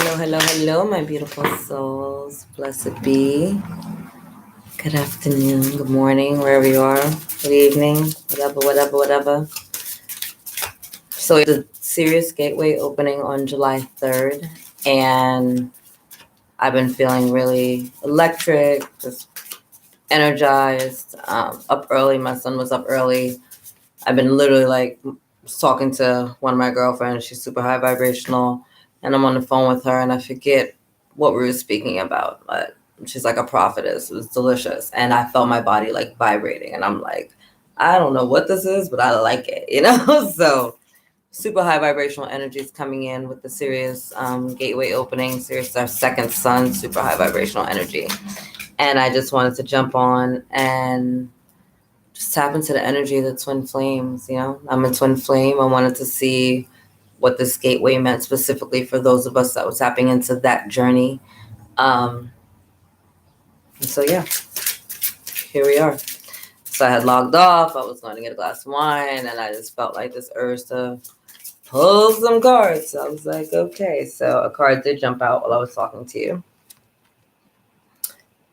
Hello, my beautiful souls. Blessed be. Good afternoon, good morning, wherever you are. Good evening, whatever. So it's the Sirius Gateway opening on July 3rd, and I've been feeling really electric, just energized, up early. My son was up early. I've been literally like talking to one of my girlfriends. She's super high vibrational, and I'm on the phone with her, and I forget what we were speaking about, but she's like a prophetess. It was delicious, and I felt my body like vibrating, and I'm like, I don't know what this is, but I like it, So super high vibrational energies coming in with the Sirius gateway opening. Sirius is our second sun, super high vibrational energy, and I just wanted to jump on and just tap into the energy of the twin flames. I'm a twin flame. I wanted to see what this gateway meant specifically for those of us that were tapping into that journey. So yeah, here we are. So I had logged off. I was going to get a glass of wine, and I just felt like this urge to pull some cards. So I was like, okay. So a card did jump out while I was talking to you.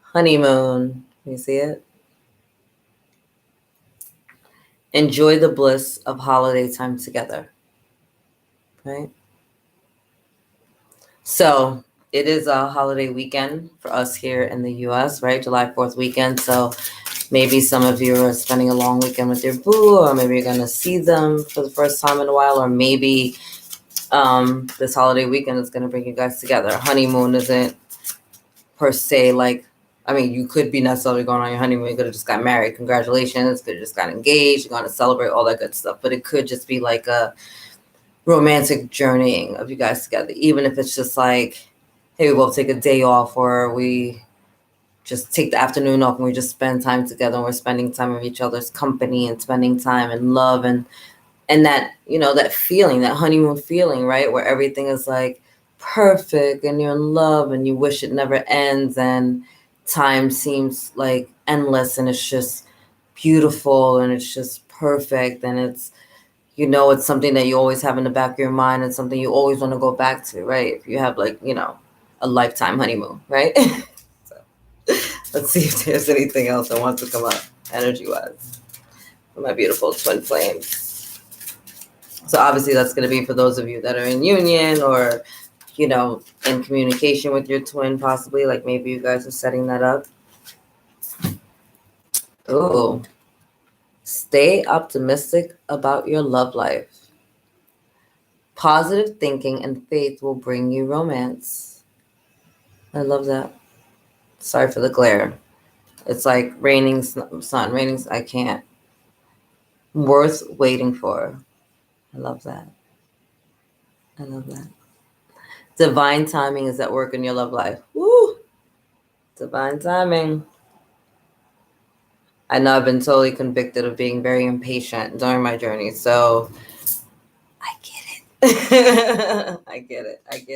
Honeymoon. Can you see it? Enjoy the bliss of holiday time together. Right? So it is a holiday weekend for us here in the U.S., right? July 4th weekend. So maybe some of you are spending a long weekend with your boo, or maybe you're going to see them for the first time in a while, or maybe this holiday weekend is going to bring you guys together. Honeymoon isn't per se you could be necessarily going on your honeymoon. You could have just got married. Congratulations. Could have just got engaged. You're going to celebrate all that good stuff. But it could just be like a romantic journeying of you guys together, even if it's just like, hey, we both take a day off, or we just take the afternoon off and we just spend time together, and we're spending time with each other's company and spending time in love and that, that feeling, that honeymoon feeling, right? Where everything is like perfect and you're in love and you wish it never ends and time seems like endless and it's just beautiful and it's just perfect and it's something that you always have in the back of your mind and something you always want to go back to, right? If you have a lifetime honeymoon, right? So let's see if there's anything else that wants to come up energy-wise for my beautiful twin flames. So obviously that's going to be for those of you that are in union or, in communication with your twin, possibly. Like maybe you guys are setting that up. Oh, stay optimistic about your love life. Positive thinking and faith will bring you romance. I love that. Sorry for the glare. It's like raining sun, I can't. Worth waiting for. I love that. Divine timing is at work in your love life. Woo! Divine timing. I know I've been totally convicted of being very impatient during my journey, so I get it. I get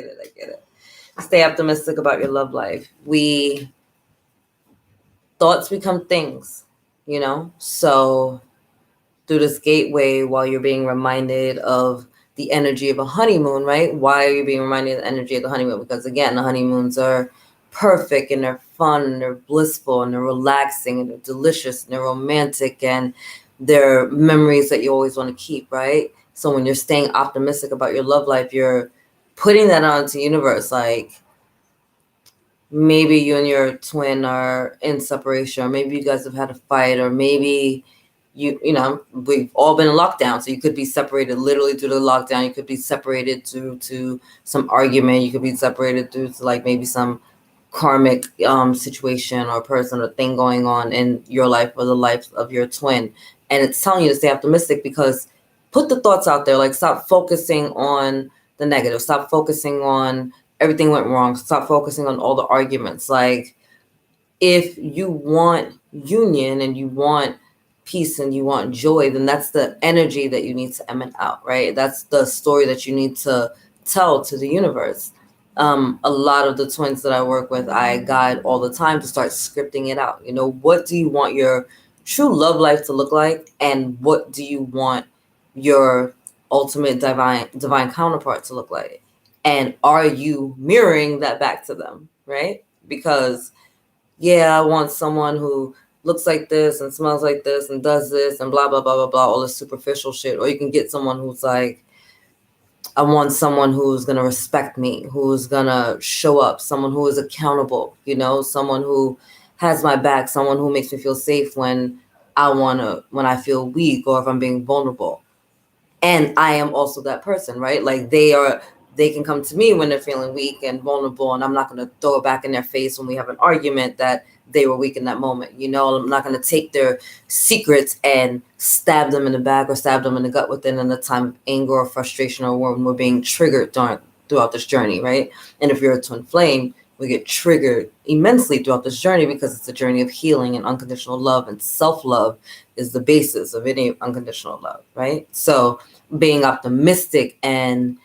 it. Stay optimistic about your love life. Thoughts become things, So through this gateway, while you're being reminded of the energy of a honeymoon, right? Why are you being reminded of the energy of the honeymoon? Because again, the honeymoons are perfect and they're fun and they're blissful and they're relaxing and they're delicious and they're romantic and they're memories that you always want to keep, right? So when you're staying optimistic about your love life, you're putting that out into the universe. Like maybe you and your twin are in separation, or maybe you guys have had a fight, or maybe we've all been in lockdown, so you could be separated literally due to the lockdown. You could be separated due to some argument. You could be separated due to like maybe some karmic situation or person or thing going on in your life or the life of your twin. And it's telling you to stay optimistic, because put the thoughts out there. Like stop focusing on the negative. Stop focusing on everything went wrong. Stop focusing on all the arguments. Like if you want union and you want peace and you want joy, then that's the energy that you need to emanate out, right? That's the story that you need to tell to the universe. A lot of the twins that I work with, I guide all the time to start scripting it out. What do you want your true love life to look like? And what do you want your ultimate divine counterpart to look like? And are you mirroring that back to them, right? Because, yeah, I want someone who looks like this and smells like this and does this and blah, blah, blah, blah, blah, all this superficial shit. Or you can get someone who's like, I want someone who's going to respect me, who's going to show up, someone who is accountable, someone who has my back, someone who makes me feel safe when when I feel weak or if I'm being vulnerable. And I am also that person, right? Like they can come to me when they're feeling weak and vulnerable, and I'm not going to throw it back in their face when we have an argument that they were weak in that moment. I'm not going to take their secrets and stab them in the back or stab them in the gut within in a time of anger or frustration or when we're being triggered throughout this journey, right? And if you're a twin flame, we get triggered immensely throughout this journey because it's a journey of healing and unconditional love, and self-love is the basis of any unconditional love, right? So being optimistic and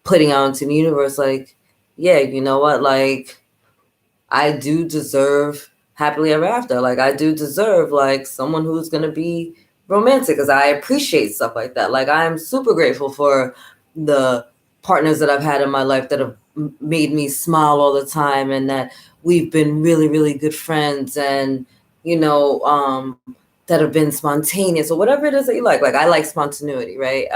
putting out into the universe, like, yeah, you know what? Like, I do deserve happily ever after. Like, I do deserve like someone who's gonna be romantic, because I appreciate stuff like that. Like, I'm super grateful for the partners that I've had in my life that have made me smile all the time, and that we've been really, really good friends, and that have been spontaneous or whatever it is that you like. Like, I like spontaneity, right?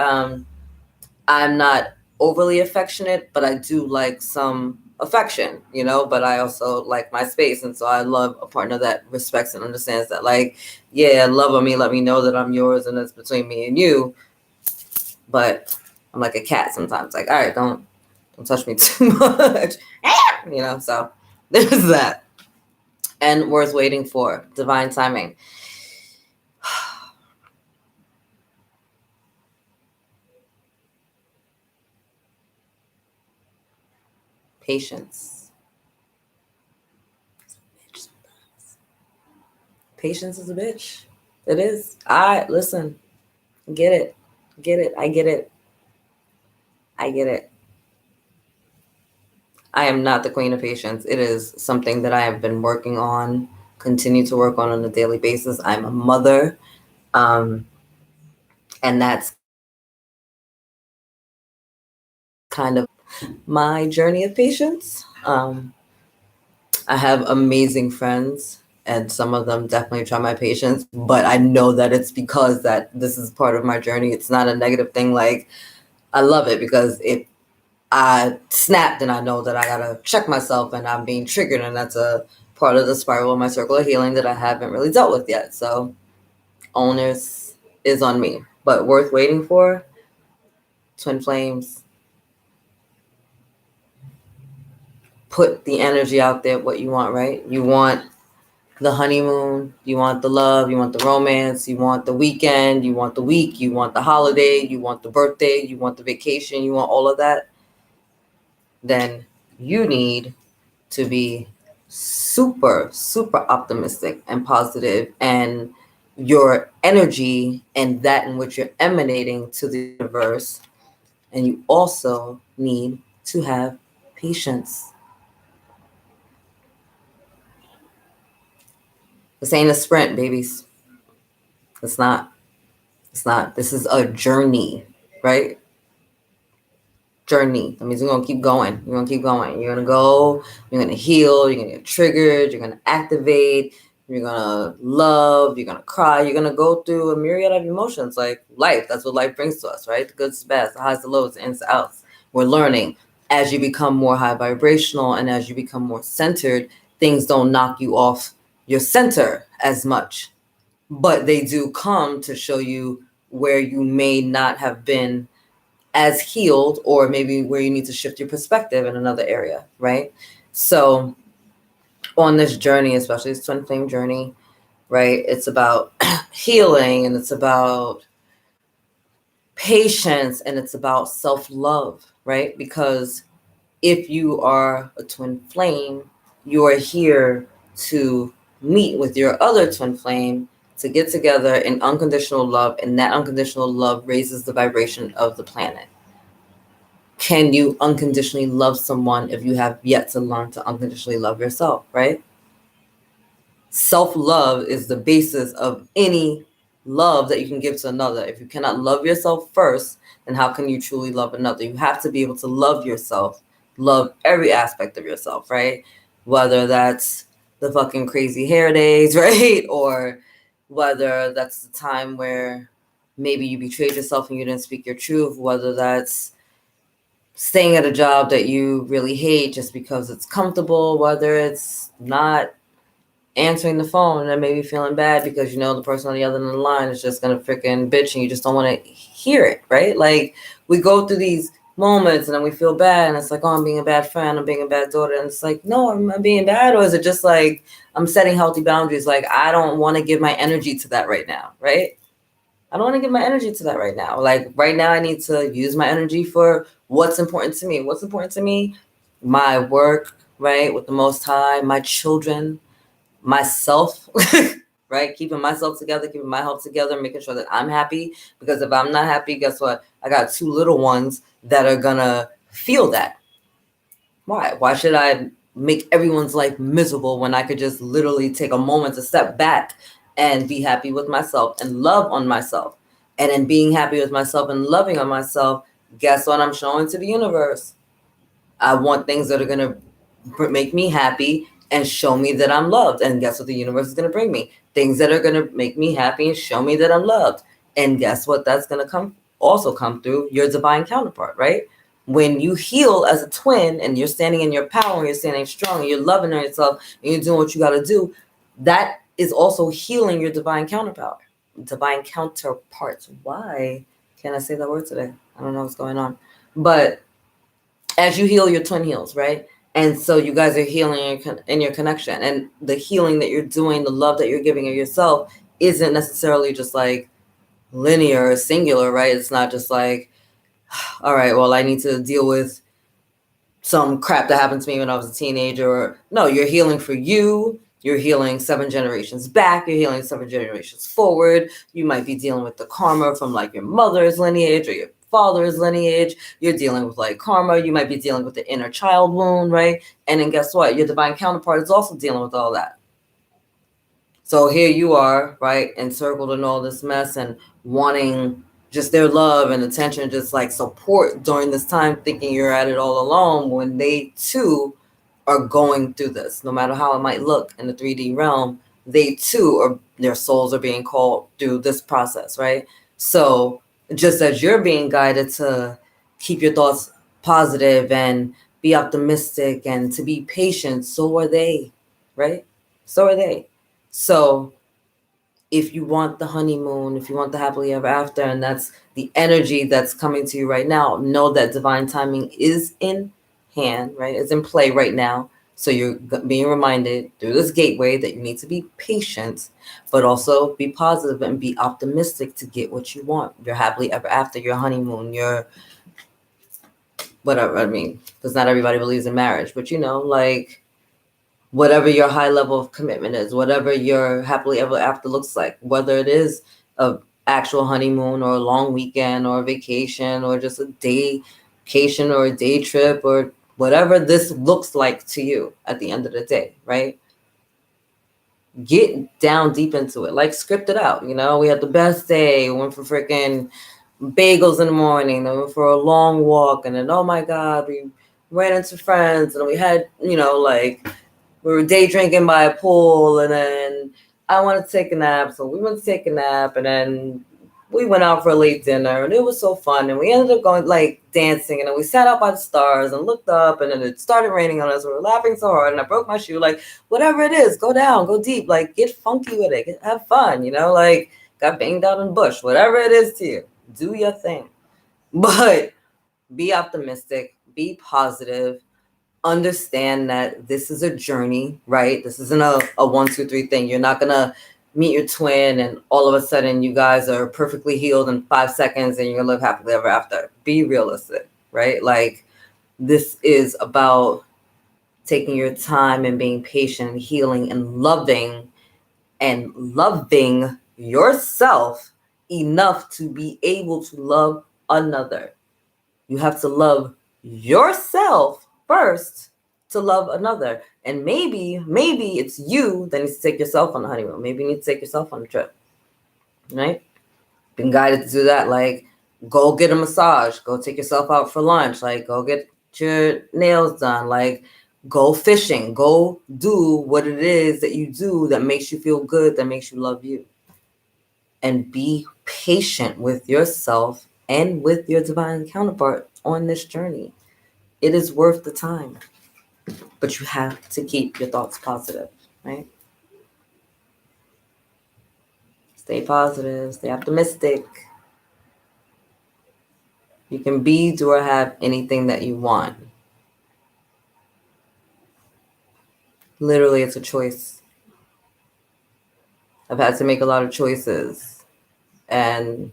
I'm not overly affectionate, but I do like some affection, but I also like my space. And so I love a partner that respects and understands that, like, yeah, love on me, let me know that I'm yours and it's between me and you. But I'm like a cat sometimes, like, all right, don't touch me too much, so there's that. And worth waiting for, divine timing. Patience. Patience is a bitch. It is. Listen, get it. I get it. I am not the queen of patience. It is something that I have been working on, continue to work on a daily basis. I'm a mother. And that's kind of my journey of patience. I have amazing friends, and some of them definitely try my patience, but I know that it's because that this is part of my journey. It's not a negative thing. Like, I love it because if I snap, then I know that I gotta check myself and I'm being triggered, and that's a part of the spiral of my circle of healing that I haven't really dealt with yet. So onus is on me, but worth waiting for. Twin flames. Put the energy out there, what you want, right? You want the honeymoon, you want the love, you want the romance, you want the weekend, you want the week, you want the holiday, you want the birthday, you want the vacation, you want all of that. Then you need to be super, super optimistic and positive, and your energy and that in which you're emanating to the universe. And you also need to have patience. This ain't a sprint, babies. It's not. It's not. This is a journey, right? Journey. That means you're gonna keep going. You're gonna keep going. You're gonna go. You're gonna heal. You're gonna get triggered. You're gonna activate. You're gonna love. You're gonna cry. You're gonna go through a myriad of emotions, like life. That's what life brings to us, right? The goods, the bads, the highs, the lows, the ins, the outs. We're learning. As you become more high vibrational and as you become more centered, things don't knock you off your center as much, but they do come to show you where you may not have been as healed, or maybe where you need to shift your perspective in another area, right? So on this journey, especially this twin flame journey, right, it's about healing, and it's about patience, and it's about self-love, right? Because if you are a twin flame, you are here to meet with your other twin flame to get together in unconditional love, and that unconditional love raises the vibration of the planet. Can you unconditionally love someone if you have yet to learn to unconditionally love yourself, right? Self-love is the basis of any love that you can give to another. If you cannot love yourself first, then how can you truly love another? You have to be able to love yourself love every aspect of yourself, right? Whether that's the fucking crazy hair days, right? Or whether that's the time where maybe you betrayed yourself and you didn't speak your truth, whether that's staying at a job that you really hate just because it's comfortable, whether it's not answering the phone and maybe feeling bad because you know the person on the other end of the line is just gonna freaking bitch and you just don't want to hear it, right? Like we go through these moments and then we feel bad and it's like, oh, I'm being a bad friend, I'm being a bad daughter, and it's like, no, I'm being bad, or is it just like I'm setting healthy boundaries? Like I don't want to give my energy to that right now, right? I don't want to give my energy to that right now. Like right now, I need to use my energy for what's important to me. What's important to me? My work, right, with the Most High, my children, myself, right? Keeping myself together, keeping my health together, making sure that I'm happy. Because if I'm not happy, guess what? I got two little ones that are gonna feel that. Why? Why should I make everyone's life miserable when I could just literally take a moment to step back and be happy with myself and love on myself? And in being happy with myself and loving on myself, guess what I'm showing to the universe? I want things that are going to make me happy and show me that I'm loved. And guess what the universe is going to bring me? Things that are going to make me happy and show me that I'm loved. And guess what? That's going to come through your divine counterpart, right? When you heal as a twin and you're standing in your power and you're standing strong and you're loving yourself and you're doing what you got to do, that is also healing your divine counterpart. Divine counterparts. Why can't I say that word today? I don't know what's going on. But as you heal, your twin heals, right? And so you guys are healing in your connection, and the healing that you're doing, the love that you're giving of yourself isn't necessarily just like linear or singular, right? It's not just like, all right, well, I need to deal with some crap that happened to me when I was a teenager. Or no, you're healing for you. You're healing 7 generations back. You're healing 7 generations forward. You might be dealing with the karma from like your mother's lineage or your father's lineage. You're dealing with like karma. You might be dealing with the inner child wound, right? And then guess what? Your divine counterpart is also dealing with all that. So here you are, right, encircled in all this mess and wanting just their love and attention, just like support during this time, thinking you're at it all alone when they too are going through this. No matter how it might look in the 3D realm, they too are, their souls are being called through this process, right? So just as you're being guided to keep your thoughts positive and be optimistic and to be patient, so are they, right? So are they. So if you want the honeymoon, if you want the happily ever after, and that's the energy that's coming to you right now, know that divine timing is in hand, right? It's in play right now. So you're being reminded through this gateway that you need to be patient, but also be positive and be optimistic to get what you want. Your happily ever after, your honeymoon, your whatever. I mean, because not everybody believes in marriage, but you know, like whatever your high level of commitment is, whatever your happily ever after looks like, whether it is a actual honeymoon or a long weekend or a vacation or just a day vacation or a day trip or whatever this looks like to you at the end of the day, right? Get down deep into it, like script it out. You know, we had the best day, we went for freaking bagels in the morning, then we went for a long walk, and then oh my god, we ran into friends and we had, you know, like we were day drinking by a pool, and then I wanted to take a nap, so we went to take a nap, and then we went out for a late dinner, and it was so fun, and we ended up going like dancing, and then we sat out by the stars and looked up, and then it started raining on us. We were laughing so hard, and I broke my shoe. Like whatever it is, go down, go deep, like get funky with it, have fun, you know, like got banged out in the bush, whatever it is to you, do your thing, but be optimistic, be positive. Understand that this is a journey, right? This isn't a 1, 2, 3 thing. You're not gonna meet your twin and all of a sudden you guys are perfectly healed in 5 seconds and you're gonna live happily ever after. Be realistic, right? Like this is about taking your time and being patient, healing and loving yourself enough to be able to love another. You have to love yourself first to love another. And maybe it's you that needs to take yourself on the honeymoon. Maybe you need to take yourself on the trip, right? Been guided to do that. Like, go get a massage. Go take yourself out for lunch. Like, go get your nails done, like go fishing, go do what it is that you do that makes you feel good, that makes you love you. And be patient with yourself and with your divine counterpart on this journey. It is worth the time. But you have to keep your thoughts positive, right? Stay positive, stay optimistic. You can be, do, or have anything that you want. Literally, it's a choice. I've had to make a lot of choices, and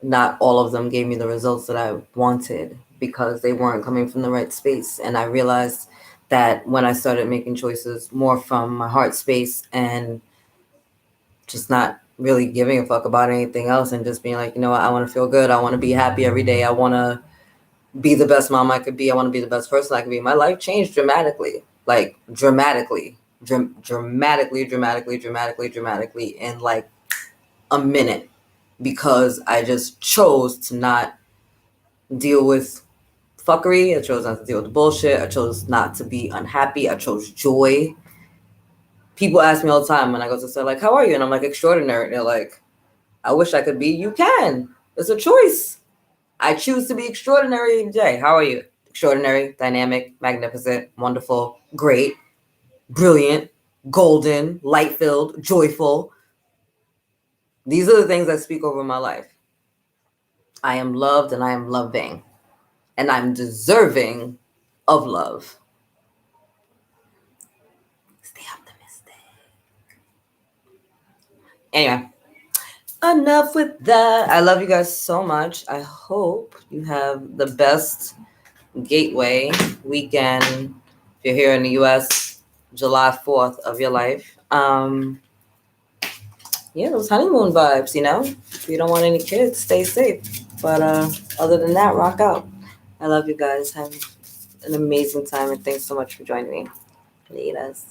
not all of them gave me the results that I wanted because they weren't coming from the right space. And I realized that when I started making choices more from my heart space and just not really giving a fuck about anything else and just being like, you know what, I want to feel good. I want to be happy every day. I want to be the best mom I could be. I want to be the best person I could be. My life changed dramatically, like dramatically in like a minute, because I just chose to not deal with fuckery. I chose not to deal with the bullshit. I chose not to be unhappy. I chose joy. People ask me all the time when I go to say, like, how are you? And I'm like, extraordinary. And they're like, I wish I could be. You can. It's a choice. I choose to be extraordinary today. How are you? Extraordinary, dynamic, magnificent, wonderful, great, brilliant, golden, light-filled, joyful. These are the things that speak over my life. I am loved and I am loving. And I'm deserving of love. Stay optimistic. Anyway, enough with that. I love you guys so much. I hope you have the best gateway weekend if you're here in the US, July 4th of your life. Yeah, those honeymoon vibes, you know. If you don't want any kids, stay safe. But other than that, rock out. I love you guys. Have an amazing time, and thanks so much for joining me. Laters.